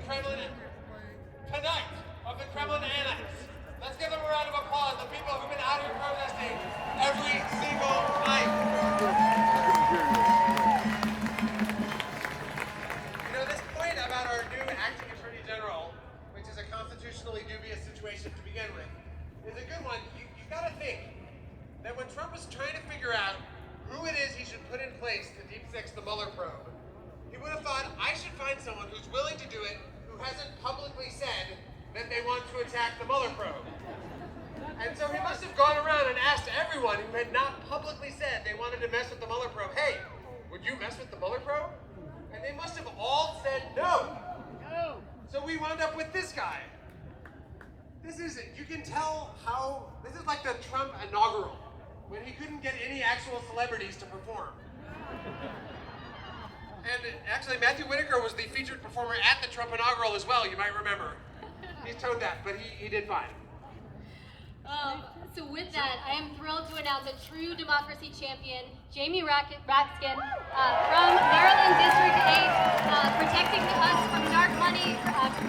Kremlin tonight, of the Kremlin annex. Let's give them a round of applause, the people who've been out here protesting every single night. You know, this point about our new acting Attorney General, which is a constitutionally dubious situation to begin with, is a good one. You gotta think that when Trump was trying to figure out who it is he should put in place to deep six the Mueller probe, he would have thought, I should find someone who's willing to do it, who hasn't publicly said that they want to attack the Mueller probe. And so he must have gone around and asked everyone who had not publicly said they wanted to mess with the Mueller probe, hey, would you mess with the Mueller probe? And they must have all said no. No. So we wound up with this guy. This is, you can tell how, this is like the Trump inaugural, when he couldn't get any actual celebrities to perform. And actually, Matthew Whitaker was the featured performer at the Trump inaugural as well, you might remember. He's toed that, but he did fine. So with that, I am thrilled to announce a true democracy champion, Jamie Raskin, from Maryland District 8, protecting us from dark money,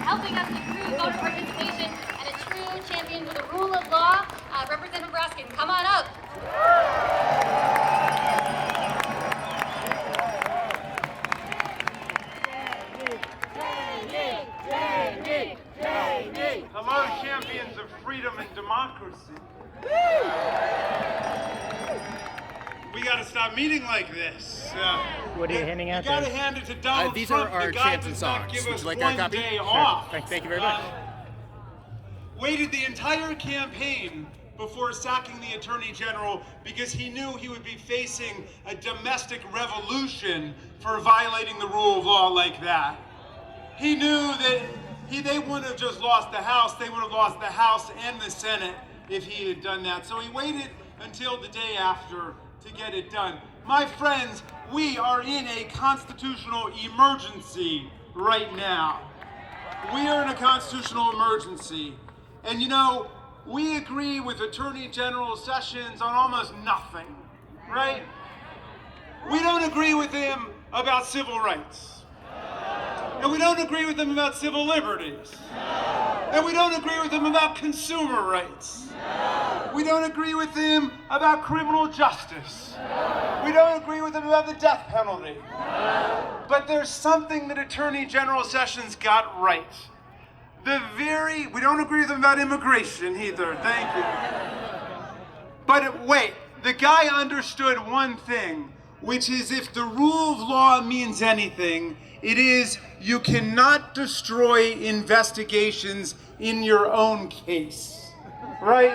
helping us improve voter participation, and a true champion for the rule of law. Representative Raskin, come on up. Hello, champions of freedom and democracy. We gotta stop meeting like this. What are you handing out? You gotta hand it to Donald these Trump. are our the guy chants and does not songs. give Would us you like one that copy? day Sure. off. Thank you very much. Waited the entire campaign before sacking the Attorney General because he knew he would be facing a domestic revolution for violating the rule of law like that. He knew that they wouldn't have just lost the House, they would have lost the House and the Senate if he had done that. So he waited until the day after to get it done. My friends, we are in a constitutional emergency right now. We are in a constitutional emergency. And you know, we agree with Attorney General Sessions on almost nothing, right? We don't agree with him about civil rights. And we don't agree with him about civil liberties. And we don't agree with him about consumer rights. We don't agree with him about criminal justice. We don't agree with him about the death penalty. But there's something that Attorney General Sessions got right. We don't agree with him about immigration either, thank you. But wait, the guy understood one thing, which is if the rule of law means anything, it is you cannot destroy investigations in your own case, right?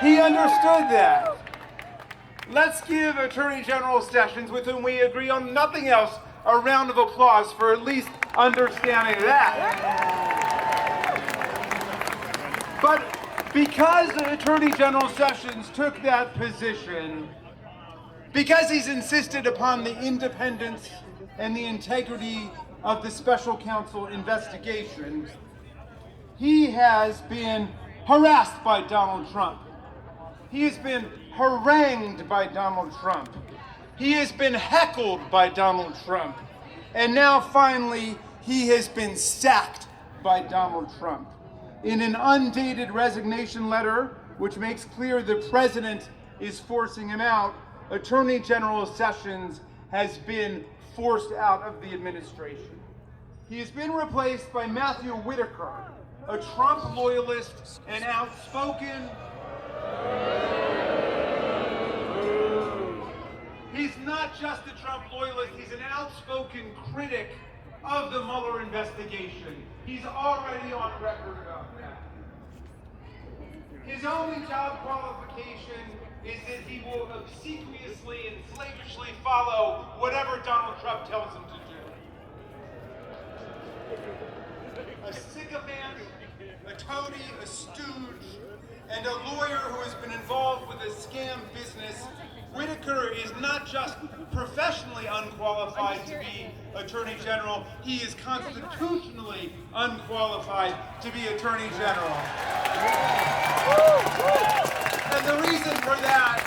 He understood that. Let's give Attorney General Sessions, with whom we agree on nothing else, a round of applause for at least understanding that. But because Attorney General Sessions took that position, because he's insisted upon the independence and the integrity of the special counsel investigation, he has been harassed by Donald Trump. He has been harangued by Donald Trump. He has been heckled by Donald Trump. And now finally, he has been sacked by Donald Trump. In an undated resignation letter, which makes clear the president is forcing him out, Attorney General Sessions has been forced out of the administration. He has been replaced by Matthew Whitaker, a Trump loyalist and outspoken. He's not just a Trump loyalist, he's an outspoken critic of the Mueller investigation. He's already on record about that. His only job qualification is that he will obsequiously and slavishly follow whatever Donald Trump tells him to do. A sycophant, a toady, a stooge, and a lawyer who has been involved with a scam business, Whitaker is not just professionally unqualified to be Attorney General, he is constitutionally unqualified to be Attorney General. And the reason for that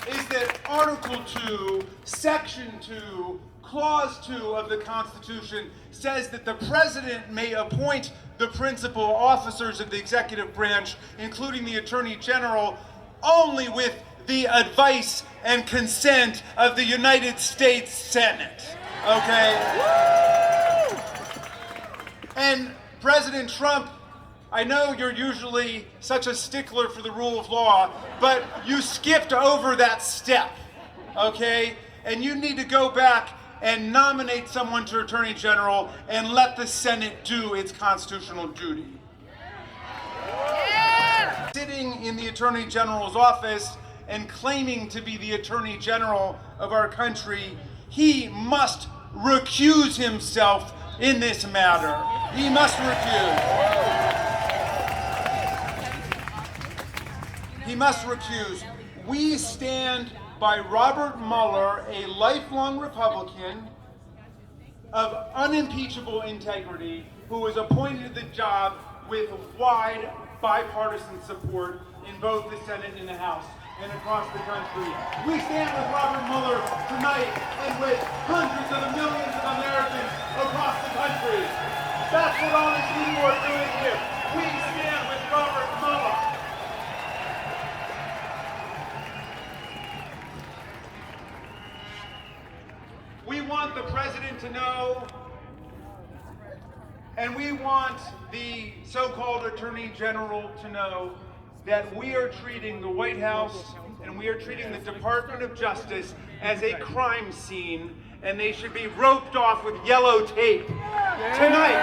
is that Article 2, Section 2, Clause 2 of the Constitution says that the President may appoint the principal officers of the executive branch, including the Attorney General, only with the advice and consent of the United States Senate. Okay? And President Trump, I know you're usually such a stickler for the rule of law, but you skipped over that step, okay? And you need to go back and nominate someone to Attorney General and let the Senate do its constitutional duty. Yeah! Sitting in the Attorney General's office and claiming to be the Attorney General of our country, he must recuse himself in this matter. He must recuse. He must recuse. We stand by Robert Mueller, a lifelong Republican of unimpeachable integrity, who was appointed to the job with wide bipartisan support in both the Senate and the House and across the country. We stand with Robert Mueller tonight and with hundreds of millions of Americans across the country. That's what honest people are doing here. We stand with Robert Mueller. We want the President to know, and we want the so-called Attorney General to know, that we are treating the White House and we are treating the Department of Justice as a crime scene, and they should be roped off with yellow tape. Tonight.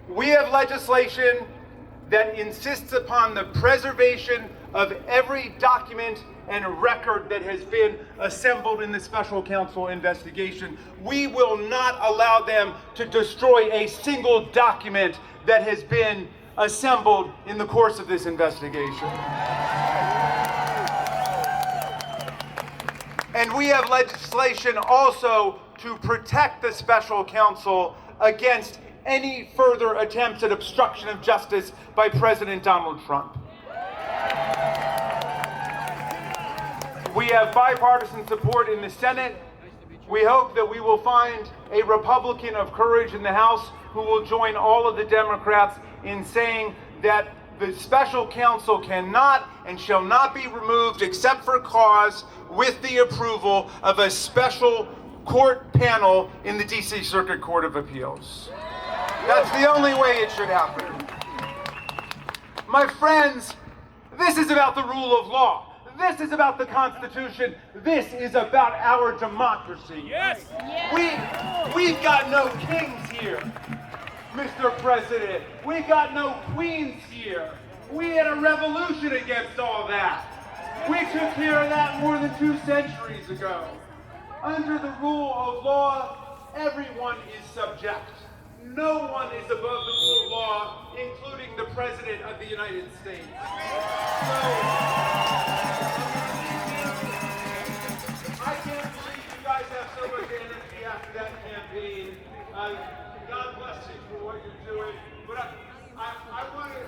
We have legislation that insists upon the preservation of every document and record that has been assembled in the special counsel investigation. We will not allow them to destroy a single document that has been assembled in the course of this investigation. And we have legislation also to protect the special counsel against any further attempts at obstruction of justice by President Donald Trump. We have bipartisan support in the Senate. We hope that we will find a Republican of courage in the House who will join all of the Democrats in saying that the special counsel cannot and shall not be removed except for cause with the approval of a special court panel in the D.C. Circuit Court of Appeals. That's the only way it should happen. My friends, this is about the rule of law. This is about the Constitution. This is about our democracy. Yes. We've got no kings here, Mr. President. We've got no queens here. We had a revolution against all that. We took care of that more than 2 centuries ago. Under the rule of law, everyone is subject. No one is above the rule of law, including the President of the United States. I can't believe you guys have so much energy after that campaign. God bless you for what you're doing. But I want to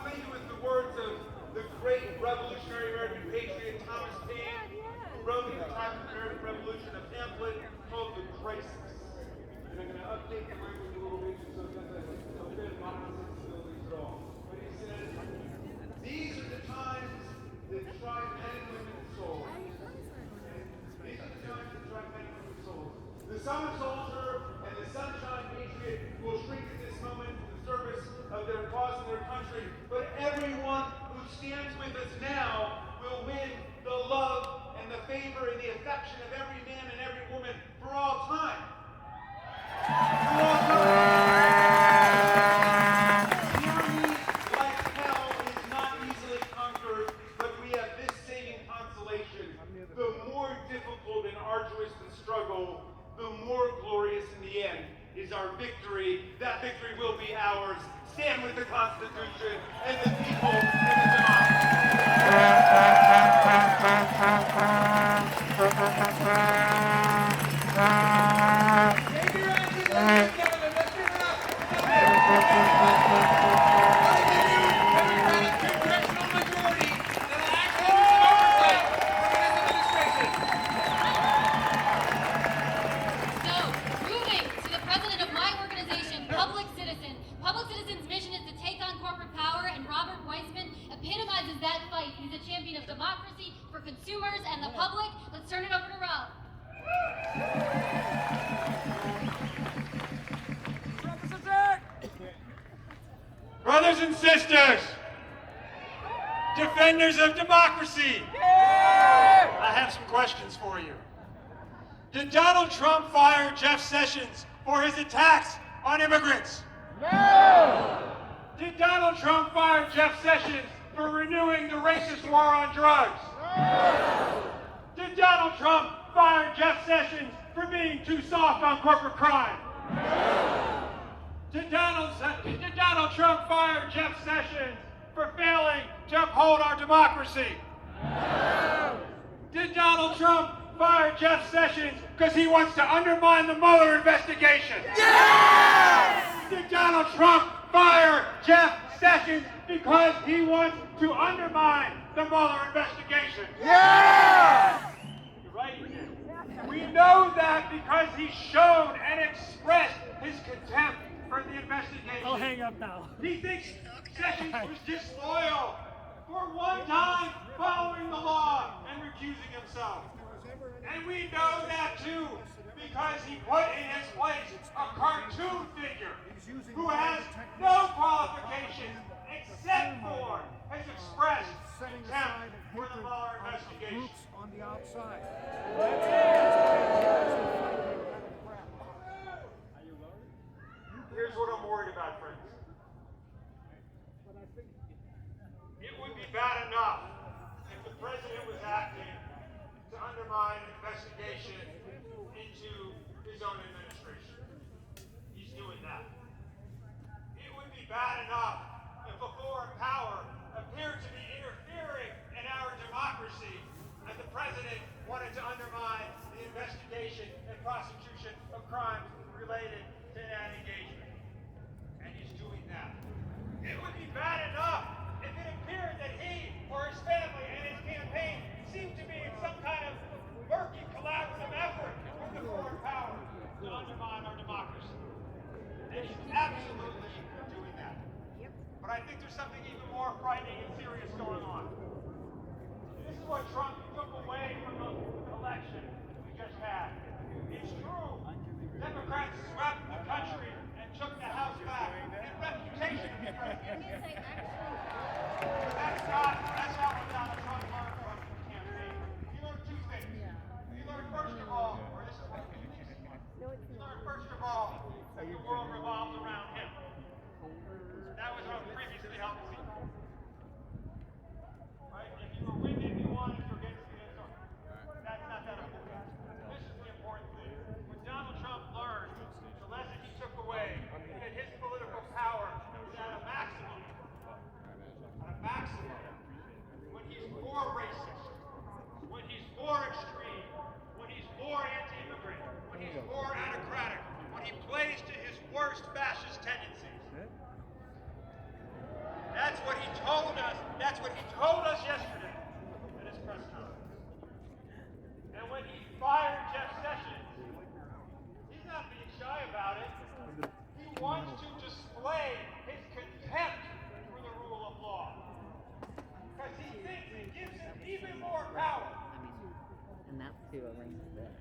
leave you with the words of the great revolutionary American patriot Thomas Paine, who wrote in the time of the American Revolution a pamphlet called The Crisis. And I'm going to update the language a little bit so it doesn't offend modern sensibilities at all. But he said, these are the times that try men and women's souls. These are the times that try men and women's souls. The summer soldier and the sunshine patriot will shrink at this moment in the service of their cause and their country. But everyone who stands with us now will win the love and the favor and the affection of every man and every woman for all time. Tyranny, like hell, is not easily conquered, but we have this saving consolation. The more difficult and arduous the struggle, the more glorious in the end is our victory. That victory will be ours. Stand with the Constitution and the people and the democracy. is that fight. He's a champion of democracy for consumers and the public. Let's turn it over to Rob. Brothers and sisters, defenders of democracy, I have some questions for you. Did Donald Trump fire Jeff Sessions for his attacks on immigrants? No! Did Donald Trump fire Jeff Sessions for renewing the racist war on drugs? No! Did Donald Trump fire Jeff Sessions for being too soft on corporate crime? No! Did Donald Trump fire Jeff Sessions for failing to uphold our democracy? No! Did Donald Trump fire Jeff Sessions because he wants to undermine the Mueller investigation? Yes! Did Donald Trump fire Jeff Sessions because he wants to undermine the Mueller investigation? Yes! You're right. We know that because he showed and expressed his contempt for the investigation. I'll hang up now. He thinks Sessions was disloyal for one time following the law and recusing himself. And we know that too because he put in his place a cartoon figure who has no qualifications except for his expressed contempt for the Mueller investigation. On the outside. Here's what I'm worried about, friends. It would be bad enough if the president was acting to undermine an investigation into his own administration. He's doing that. It would be bad enough if a foreign power appeared to be interfering in our democracy and the president wanted to undermine the investigation and prosecution of crimes related to that engagement. And he's doing that. It would be bad enough if it appeared that he or his family and his campaign seemed to be in some kind of murky collaborative effort with the foreign power to undermine our democracy. And he's absolutely doing that. But I think there's something even more frightening and serious going on. This is what Trump took away from the election we just had. It's true. Democrats swept the country and took the House back in reputation of the president. That's not what Donald Trump learned from the campaign. He learned two things. He learned first of all, or this is what he learned first of all, that the world revolves around him. That was what previously held the secret. Right? If you were with him, you won. If you were against him, it's over. That's not that important. This is the important thing. When Donald Trump learned the lesson he took away, that his political power is at a maximum. When he's more racist, when he's more extreme, when he's more anti-immigrant, when he's more autocratic, when he plays to his worst fascist tendencies. That's what he told us. That's what he told us yesterday at his press conference. And when he fired Jeff Sessions, he's not being shy about it. He wants to display his contempt for the rule of law. Because he thinks it gives him even more power. And that's to arrange this.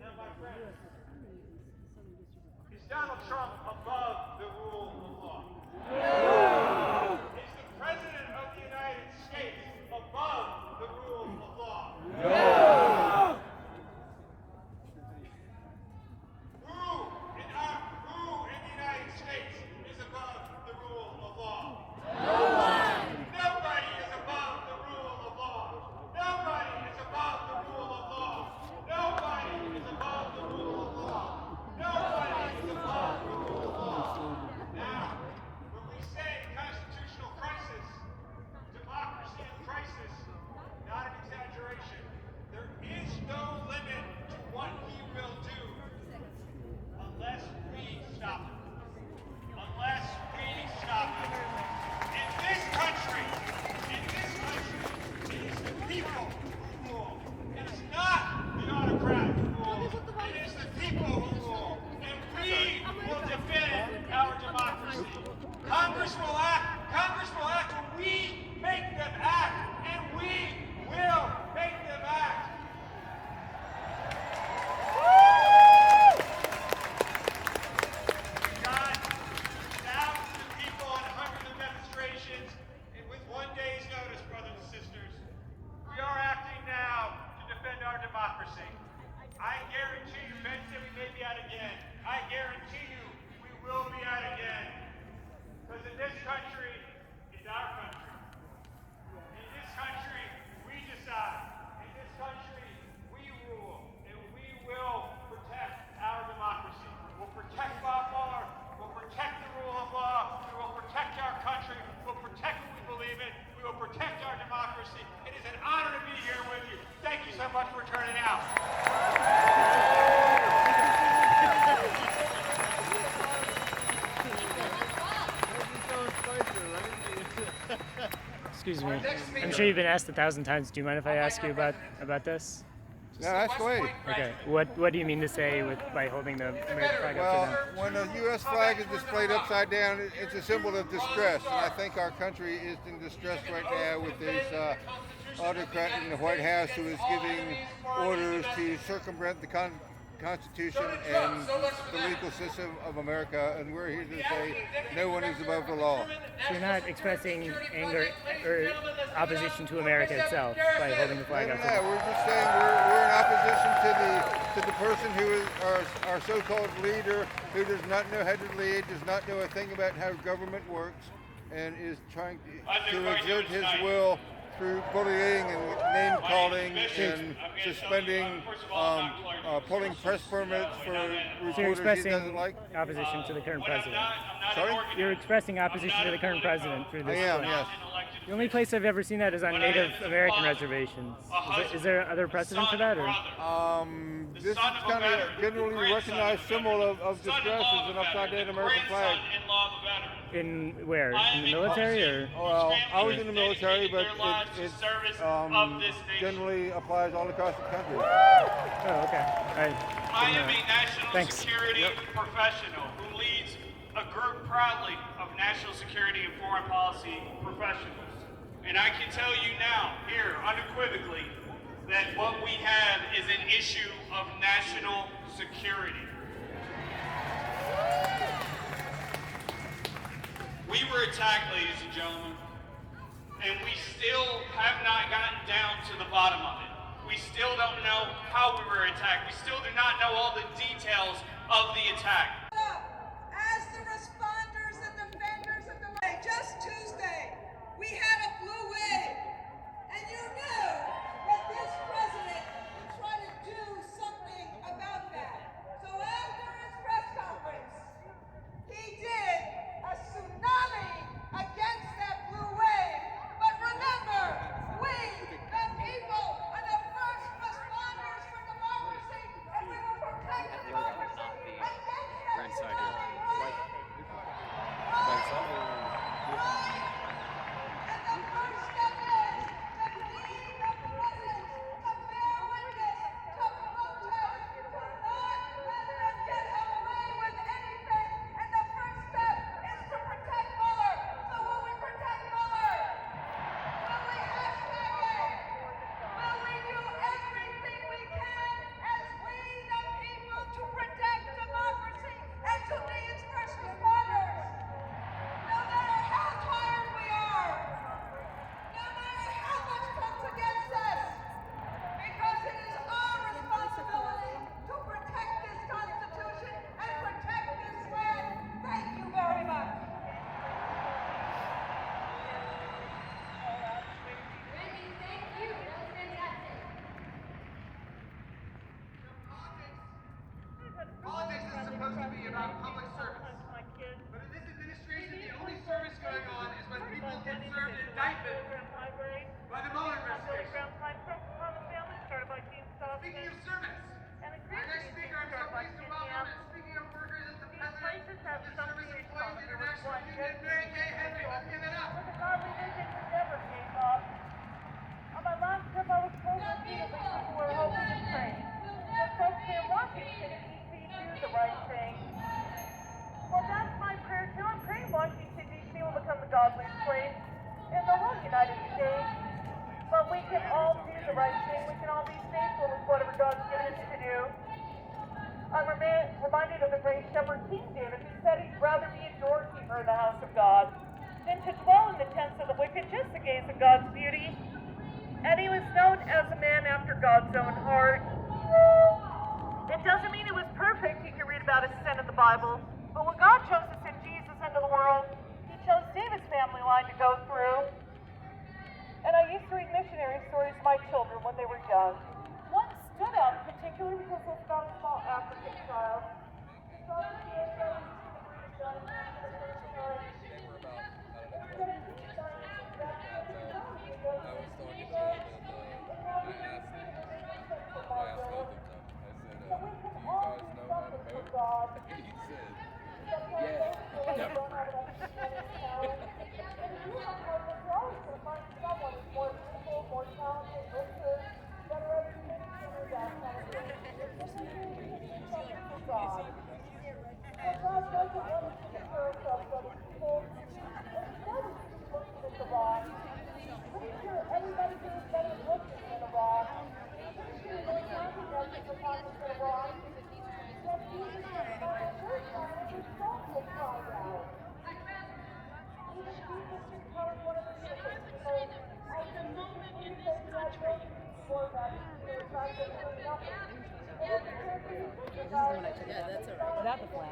Now, my friends, is Donald Trump above the rule of law? No! Is the President of the United States above the rule of law? No! Who in the United States is above the rule of law? No one! Nobody is above the rule of law. Nobody is above the rule of law. Nobody is above the rule of law. Nobody is above the rule of law. Now, when we say democracy. It is an honor to be here with you. Thank you so much for turning out. Excuse me. I'm sure you've been asked 1,000 times. Do you mind if I ask you about this? No, that's great. Okay. What do you mean to say by holding the American flag up to them? Well, when the U.S. flag is displayed upside down, it's a symbol of distress, and I think our country is in distress right now with this autocrat in the White House who is giving orders to circumvent the Constitution and the legal system of America, and we're here to say no one is above the law. So you're not expressing anger or opposition to America itself by holding the flag up to No, them? we're just saying we're in opposition to the person who is our so-called leader, who does not know how to lead, does not know a thing about how government works, and is trying to exert his will through bullying and name calling and suspending, pulling press permits for So you're reporters he expressing doesn't like. opposition to the current president. Sorry? You're expressing opposition to the current president through I this. am, flag. yes. The only place I've ever seen that is on Native American reservations. Is there other precedent for that, or? This is kind of a generally recognized symbol of distress as an upside-down American flag. In where? In the military, or? Well, I was in the military, but it generally applies all across the country. Oh, okay. I am a national Thanks. security professional who leads a group proudly of national security and foreign policy professionals. And I can tell you now, here, unequivocally, that what we have is an issue of national security. We were attacked, ladies and gentlemen, and we still have not gotten down to the bottom of it. We still don't know how we were attacked. We still do not know all the details of the attack. As the responders and defenders of the way, just Tuesday, we had a blue wave, and you knew that this president would try to do something about that. So after his press conference, he did a tsunami against that blue wave. But remember, we, the people, are the first responders for democracy, and we will protect democracy against that tsunami wave. Right? And the first step is that we, the president, the bear witness to protest, to not let them get away with anything. And the first step is to protect Mueller. So will we protect Mueller? Will we hashtag it? Will we do everything we can as we, the people, to protect democracy and to be its first responders? No matter how tired we are, no matter how much comes against us, because it is our responsibility to protect this Constitution and protect this land. Thank you very much. Randy, thank you. That was fantastic. Politics is supposed to be about public service. But in this administration, the only service going on is when people get served an indictment by the Mueller investigation. Speaking of service, our next speaker, I'm so pleased to welcome, and speaking of workers, is the president of the Service Employees International Union, Mary Kay Henry. Let's give it up. On my last trip, I was told repeatedly people were hoping to train. The folks here in Washington, D.C. do the right thing. Well, that's my prayer too. I'm praying Washington, D.C. will become the godliest place in the whole United States. But we can all do the right thing. We can all be faithful with whatever God's given us to do. I'm reminded of the great shepherd King David, who said he'd rather be a doorkeeper in the house of God than to dwell in the tents of the wicked, just to gaze at God's beauty. And he was known as a man after God's own heart. It doesn't mean it was perfect. You can read about his sin in the Bible. But when God chose to send Jesus into the world, he chose David's family line to go through. And I used to read missionary stories to my children when they were young. One stood out particularly because it was about a small African child. The story is that he was Yeah, that's all right. Without the flag.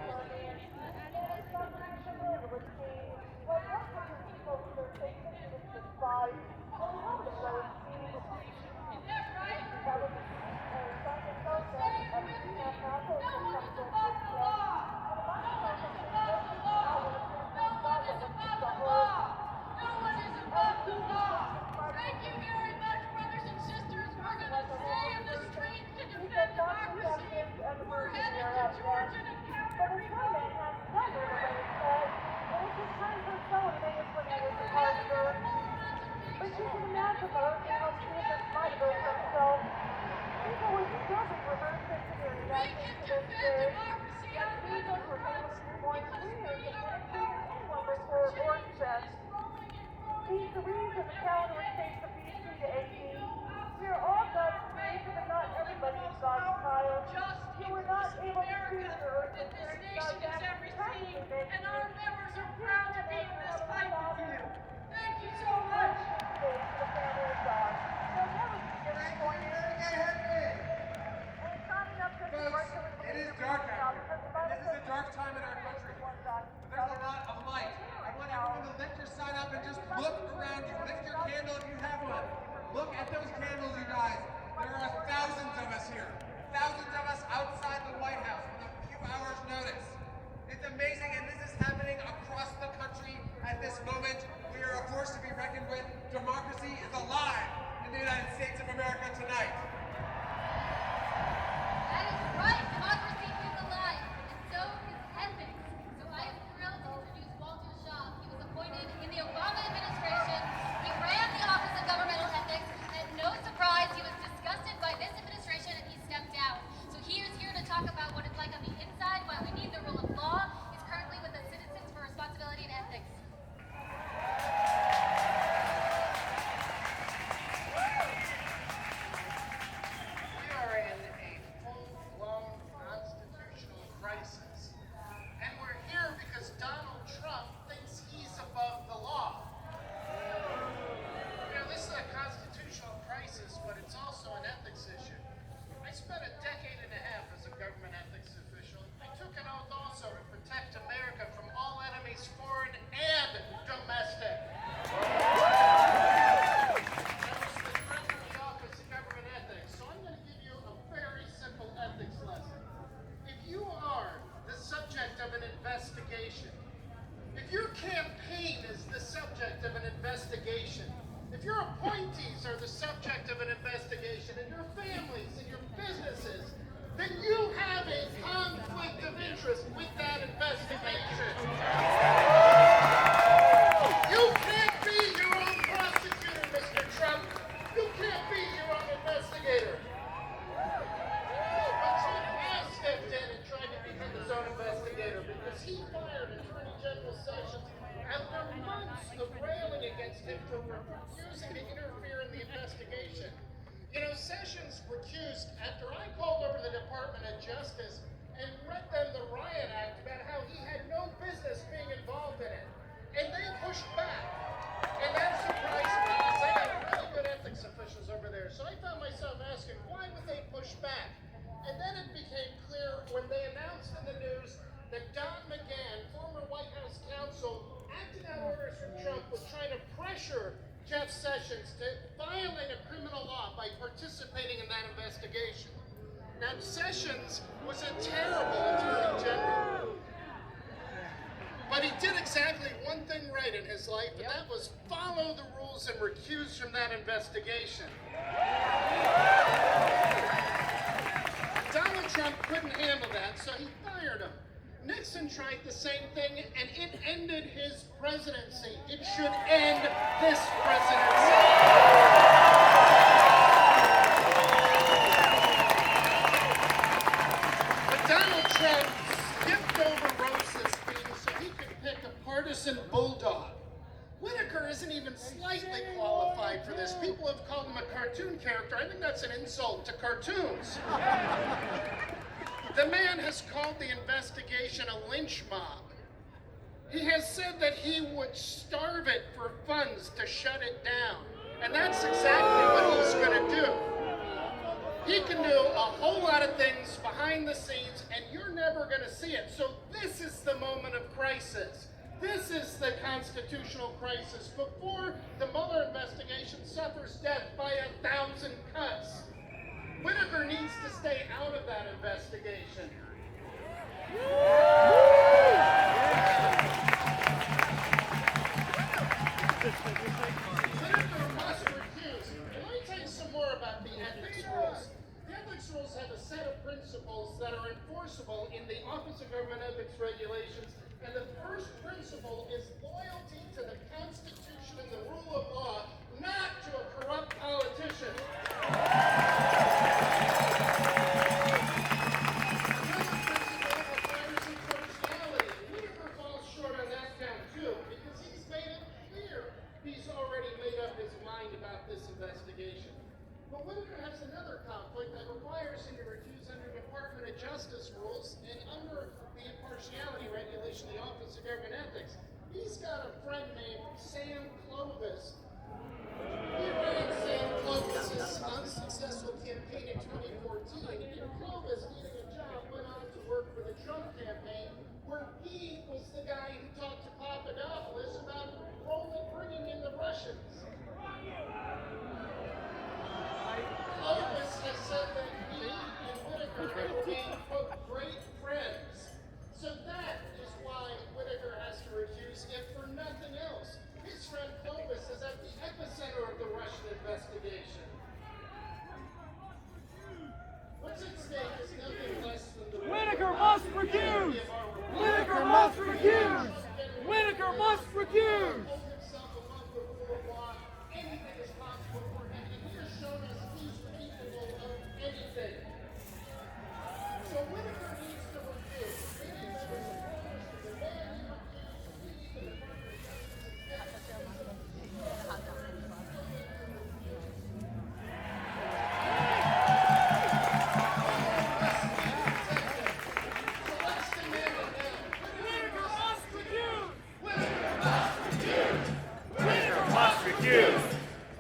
Thank you very much, brothers and sisters. We're going to stay in the streets to defend democracy. We're headed to Georgia to counter Republicans. But you can imagine those how students might go for themselves. People would still be reverse engineering that into this day. Yet Jesus was able to do more than we are before Orange said. He's the reason the calendar was changed from BC to AD. We are all God's creation, but not everybody is God's child. You were not able to choose the earth and God's action. And our members are proud to be in this fight with you. Thank you so much. The family of God. They'll never forget the point. And signing up to the work that It is dark out here. This is a dark time in our country. But there's a lot of light. I want everyone to lift your sign up and just look around you. Lift your candle if you have one. Look at those candles, you guys. There are thousands of us here. Thousands of us outside the White House with a few hours' notice. It's amazing, and this is happening across the country at this moment. We are a force to be reckoned with. Democracy is alive in the United States of America tonight. That is right. Democracy is alive, and so is ethics. So I am thrilled to introduce Walter Shaw. He was appointed in the Obama administration. He ran the Office of Governmental Ethics, and no surprise, he was disgusted by this administration and he stepped down. So he is here to talk about what it's like on the inside, why we need the rule of law. He's currently with the Citizens for Responsibility and Ethics. We are in a full-blown constitutional crisis. And we're here because Donald Trump thinks he's above the law. You know, this is a constitutional crisis, but it's also an ethics issue. I spent a decade and a half as a government ethics official. I took an oath also to protect America from all enemies, foreign and domestic. I was the director of the Office of Government Ethics, so I'm going to give you a very simple ethics lesson. If you are the subject of an investigation, if your campaign is the subject of an investigation, if your appointees are the subject of an investigation, and your families and your businesses, then you have a conflict of interest with that investigation. You can't be your own prosecutor, Mr. Trump. You can't be your own investigator. But Trump has stepped in and tried to become his own investigator because he fired Attorney General Sessions after months of railing against him for refusing to interfere in the investigation. You know, Sessions recused after I called over the Department of Justice and read them the Riot Act about how he had no business being involved in it. And they pushed back. And that surprised me because I got really good ethics officials over there. So I found myself asking, why would they push back? And then it became clear when they announced in the news that Don McGahn, former White House counsel, acting out orders from Trump, was trying to pressure Jeff Sessions to violate a criminal law by participating in that investigation. Now, Sessions was a terrible attorney general. But he did exactly one thing right in his life, and that was follow the rules and recuse from that investigation. Donald Trump couldn't handle that, so he fired him. Nixon tried the same thing, and it ended his presidency. It should end this presidency. But Donald Trump skipped over Rosenstein so he could pick a partisan bulldog. Whitaker isn't even slightly qualified for this. People have called him a cartoon character. I think that's an insult to cartoons. The man has called the investigation a lynch mob. He has said that he would starve it for funds to shut it down. And that's exactly what he's going to do. He can do a whole lot of things behind the scenes, and you're never going to see it. So this is the moment of crisis. This is the constitutional crisis before the Mueller investigation suffers death by 1,000 cuts. Whitaker needs to stay out of that investigation. Whitaker must recuse. And let me tell you some more about the ethics rules. The ethics rules have a set of principles that are enforceable in the Office of Government Ethics Regulations. And the first principle is loyalty to the Constitution and the rule of law, not to a corrupt politician. Another principle requires impartiality. Whitaker falls short on that count too, because he's made it clear he's already made up his mind about this investigation. But Whitaker has another conflict that requires him to recuse under Department of Justice rules and under the impartiality regulation of the Office of Government Ethics. He's got a friend named Sam Clovis. He ran Sam Clovis' unsuccessful campaign in 2014, and Clovis, needing a job, went on to work for the Trump campaign, where he was the guy who talked to Papadopoulos about bringing in the Russians. Clovis has said that he and Whitaker have been, quote, great friends. So that is why Whitaker has to recuse, if for nothing else. His friend Clovis is at the epicenter of the Russian investigation. What's at stake is nothing less than the Whitaker must recuse! Whitaker must recuse! Whitaker must recuse! Hold himself above the rule of law. Anything is possible for him, and he has shown us he's capable of anything. So Whitaker needs to recuse. Any members of Congress who demand he recuse, we need the Department of Justice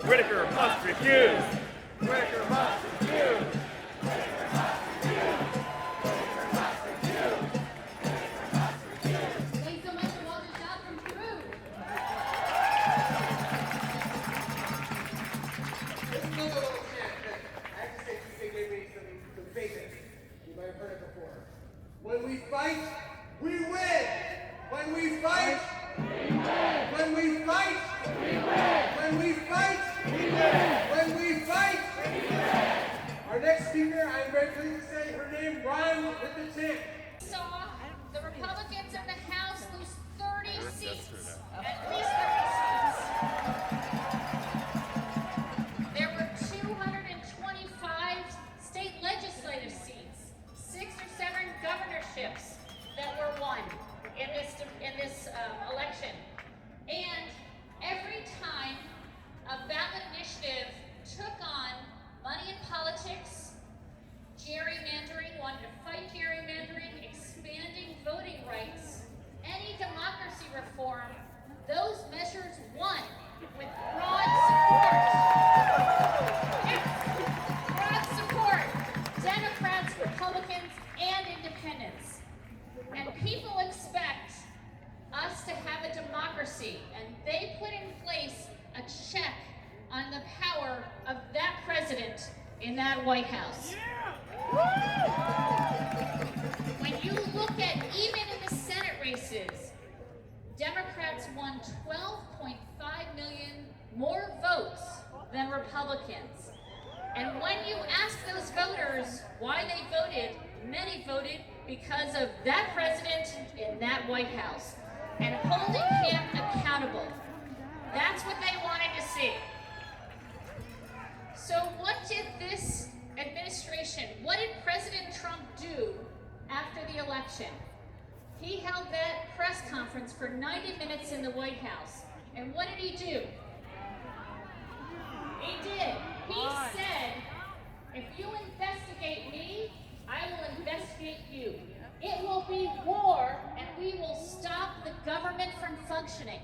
Whitaker must recuse. Whitaker must recuse! Thanks so much to Walter Shaw from Peru. This is another little chant that I have to say they gave me some basics. You might have heard it before. When we fight, we win! When we fight, we win! When we fight, we win! When we fight, we win! When we fight, we win! Our next speaker, I'm very pleased to say her name rhymes with the chant. Saw the Republicans in the House lose 30 seats, at least 30 seats. There were 225 state legislative seats, 6 or 7 governorships that were won in this election. And every time a ballot initiative took on money in politics, gerrymandering, wanted to fight gerrymandering, expanding voting rights, any democracy reform, those measures won with broad support. Yes, broad support. Democrats, Republicans, and independents. And people expect us to have a democracy, and they put in place a check on the power of that president in that White House. When you look at even in the Senate races, Democrats won 12.5 million more votes than Republicans. And when you ask those voters why they voted, many voted because of that president in that White House and holding him accountable. That's what they wanted to see. So what did this administration, what did President Trump do after the election? He held that press conference for 90 minutes in the White House. And what did he do? He did. He said, if you investigate me, I will investigate you. It will be war, and we will stop the government from functioning.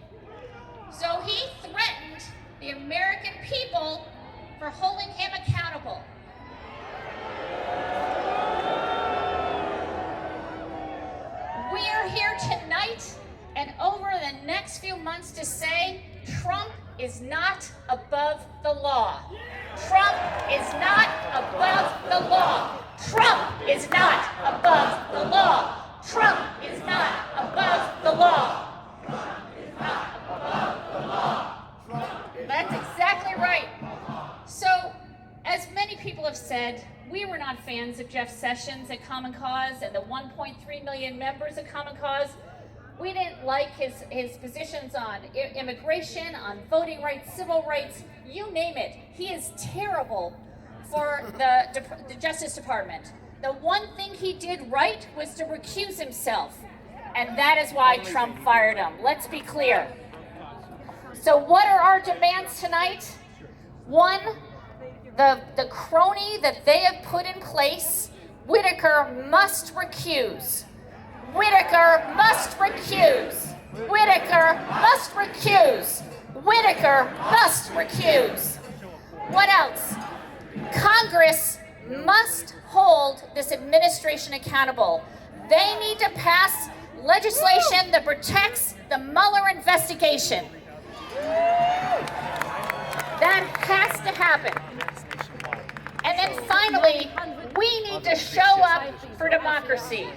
So he threatened the American people for holding him accountable. We are here tonight and over the next few months to say Trump is not above the law. Trump is not above the law. Trump is not above the law. Trump is not above the law. That's exactly right. So, as many people have said, we were not fans of Jeff Sessions at Common Cause and the 1.3 million members of Common Cause. We didn't like his positions on immigration, on voting rights, civil rights, you name it. He is terrible for the Justice Department. The one thing he did right was to recuse himself, and that is why Trump fired him. Let's be clear. So what are our demands tonight? One, the crony that they have put in place, Whitaker must recuse. Whitaker must recuse. Whitaker must recuse. Whitaker must recuse. What else? Congress must hold this administration accountable. They need to pass legislation that protects the Mueller investigation. That has to happen. And then finally, we need to show up for democracy.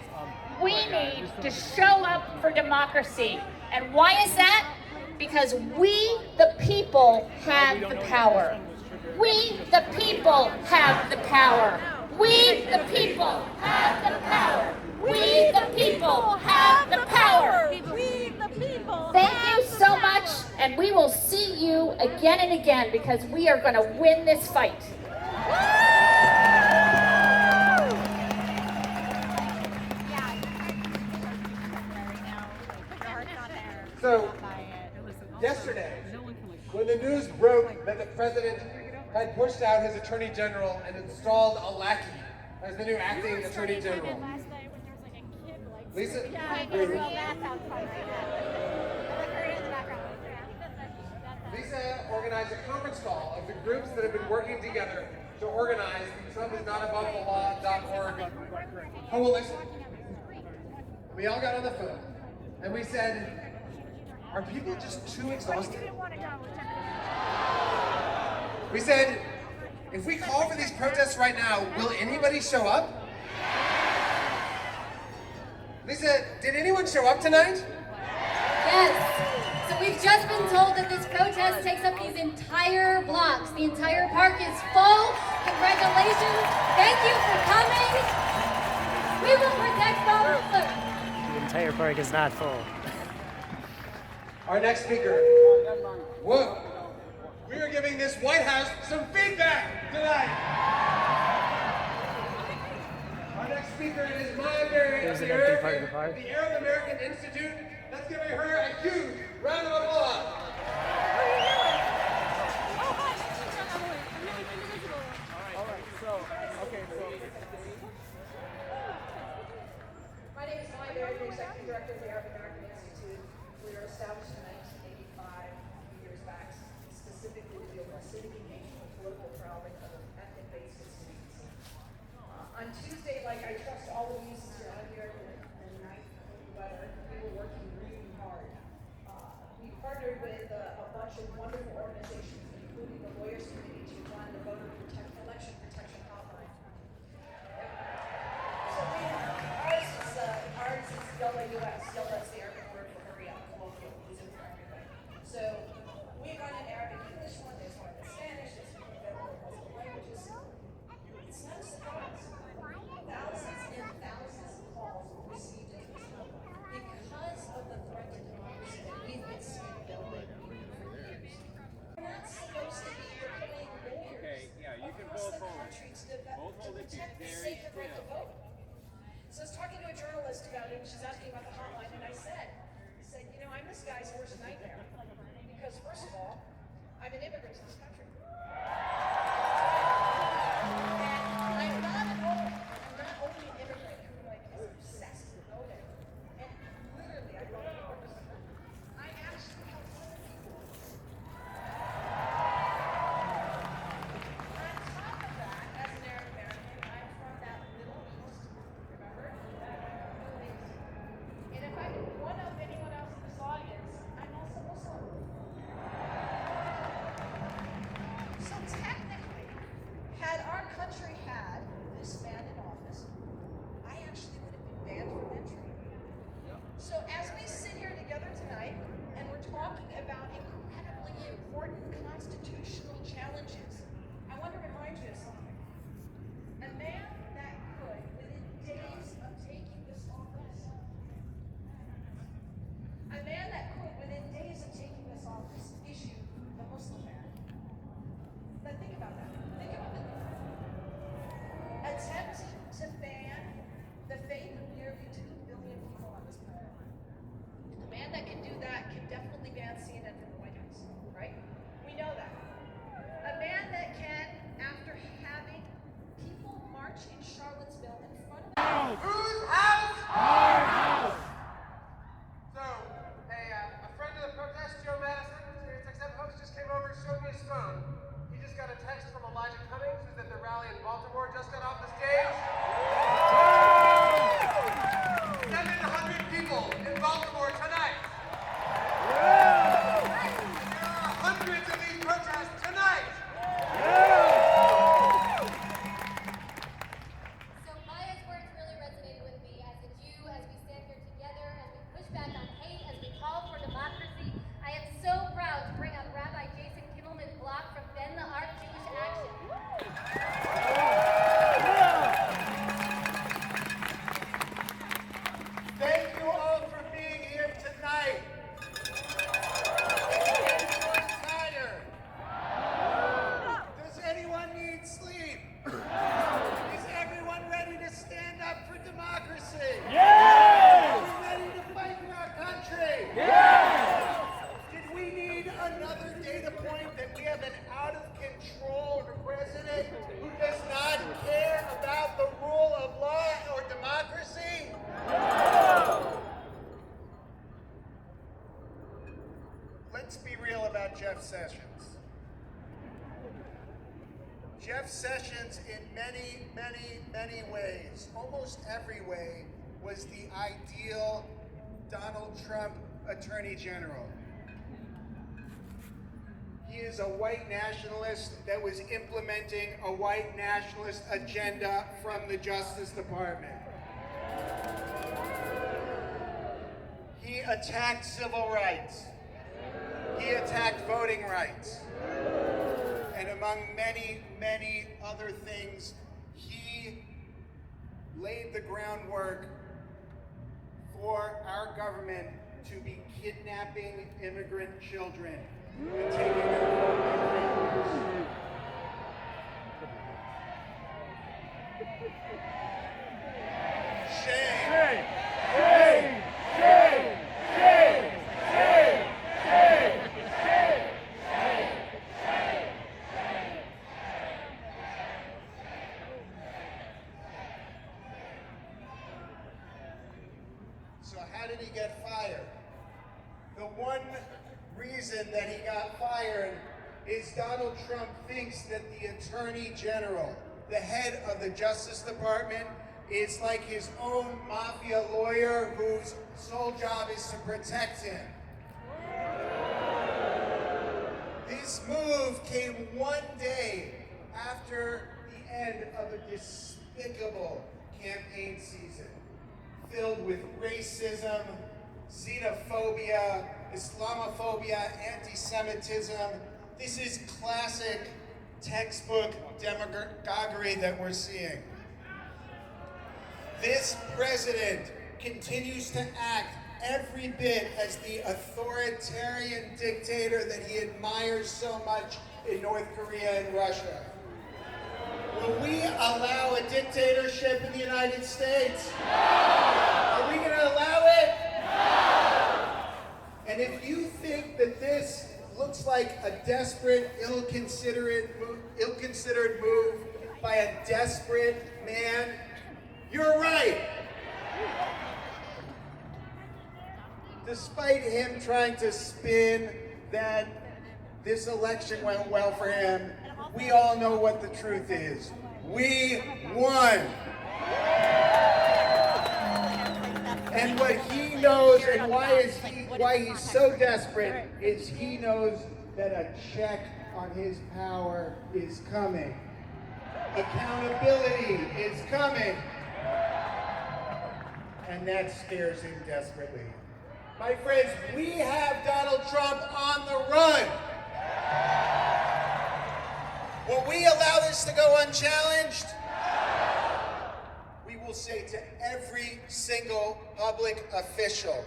We need to show up for democracy. And why is that? Because we, the people, have the power. We, the people, have the power. We, the people, have the power. We, the people, have the power. We, the people. Thank you so much, and we will see you again and again because we are going to win this fight. So, yesterday, when the news broke that the president had pushed out his attorney general and installed a lackey as the new acting attorney general, Lisa organized a conference call of the groups that have been working together to organize the TrumpIsNotAboveTheLaw.org coalition. We all got on the phone and we said, are people just too exhausted? We said, if we call for these protests right now, will anybody show up? Lisa, did anyone show up tonight? Yes. So we've just been told that this protest takes up these entire blocks. The entire park is full. Congratulations. Thank you for coming. We will protect Mueller. The entire park is not full. Our next speaker. Whoa. We are giving this White House some feedback tonight. Our next speaker is Maya Berry of the Arab American Institute. Let's give her a huge round of applause. My name is Maya Berry, the Executive Director of the Arab American Institute. We were established in 1985, years back, specifically to deal with civic engagement, political problems of ethnic-based disputes. On Tuesday, like I trust all of you since you're out here in the night weather, we were working really hard. We partnered with a bunch of wonderful organizations, including the Lawyers Committee, to run the election protection hotline. So ours is YOLA-US. YOLA is the Arabic word for hurry up, colloquial, easy for everybody. So we run an Arabic English one, there's one in Spanish, there's one in multiple languages. It's not a surprise. Thousands and thousands of calls were received in this number because of the threat to democracy that we've been seeing building for years. We're not supposed to be deploying lawyers across the country to protect the sacred right to vote. So I was talking to a journalist about it, and she's asking about the hotline, and I said, you know, I'm this guy's worst nightmare. Because first of all, I'm an immigrant to this country. And I'm not only an immigrant who is obsessed with voting. And literally, attempting to ban the faith of nearly 2 billion people on this planet. A man that can do that can definitely ban CNN from the White House, right? We know that. A man that can, after having people march in Charlottesville in front of Whose house? Our house. So, hey, a friend of the protest, Joe Madison, SiriusXM host, just came over and showed me his phone. He just got a text from Elijah Cummings, who's at the rally in Baltimore, just got off the stage. 700 people in Baltimore tonight. There are hundreds of these protests tonight. So Maya's words really resonated with me as a Jew, as we stand here together, as we push back on hate, as we call for democracy. I am so proud to bring up Rabbi Jason Kimmelman Block from Bend the Arc Jewish Action. Thank you all for being here tonight. Is anyone tired? Does anyone need sleep? Is everyone ready to stand up for democracy? Yes! Are we ready to fight for our country? Yes! Did we need another data point that we have an out-of-control president who does not care about the rule of law or democracy? Let's be real about Jeff Sessions. Jeff Sessions, in many, many, many ways, almost every way, was the ideal Donald Trump Attorney General. He is a white nationalist that was implementing a white nationalist agenda from the Justice Department. He attacked civil rights. He attacked voting rights. And among many, many other things, he laid the groundwork for our government to be kidnapping immigrant children and taking them. Shame. Shame! Shame! Shame! Shame! Shame! So how did he get fired? The one reason that he got fired is Donald Trump thinks that the Attorney General, the head of the Justice Department, is like his own mafia lawyer whose sole job is to protect him. This move came one day after the end of a despicable campaign season, filled with racism, xenophobia, Islamophobia, anti-Semitism. This is classic textbook demagoguery that we're seeing. This president continues to act every bit as the authoritarian dictator that he admires so much in North Korea and Russia. Will we allow a dictatorship in the United States? No! Are we going to allow it? No! And if you think that this looks like a desperate, ill-considered move by a desperate man, you're right. Despite him trying to spin that this election went well for him, we all know what the truth is. We won. And what he knows and why he's so desperate is he knows that a check on his power is coming. Accountability is coming. And that scares him desperately. My friends, we have Donald Trump on the run. Will we allow this to go unchallenged? We will say to every single public official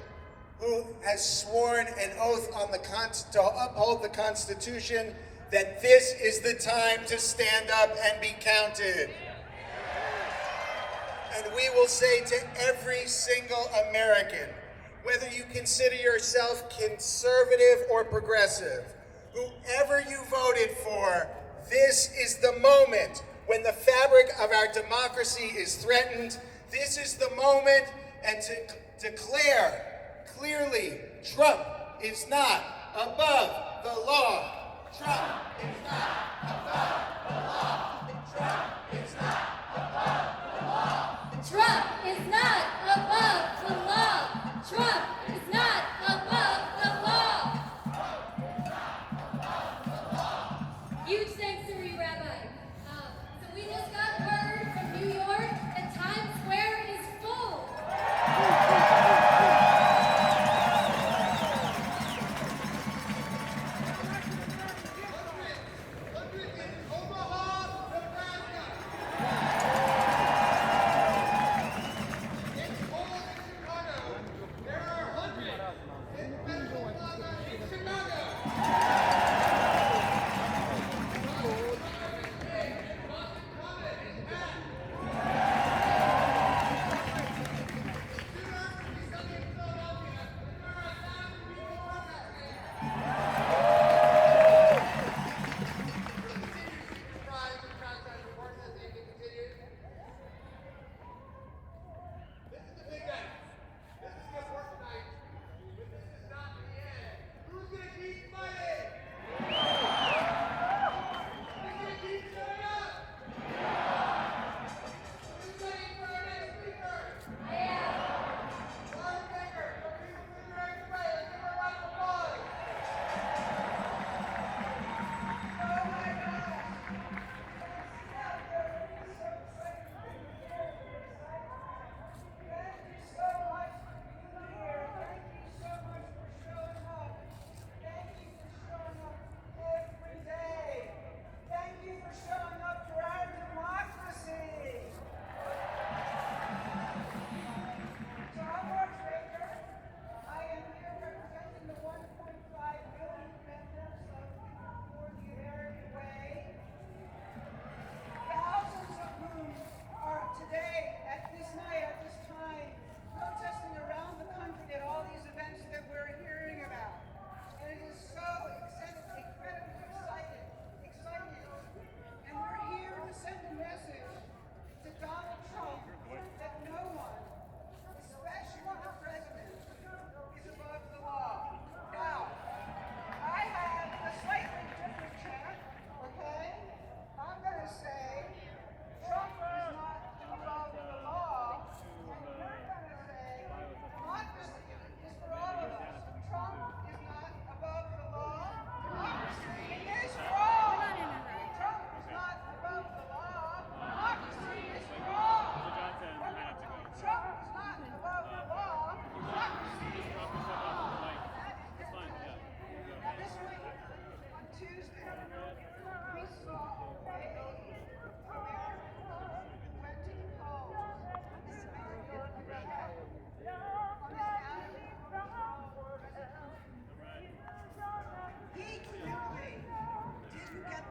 who has sworn an oath on to uphold the Constitution that this is the time to stand up and be counted. And we will say to every single American, whether you consider yourself conservative or progressive, whoever you voted for, this is the moment when the fabric of our democracy is threatened. This is the moment and to declare clearly, Trump is not above the law. Trump is not above the law. Trump is not above the law. Trump is not above the law. Trump is not above the law. Huge thanks to you, Rabbi. So we just got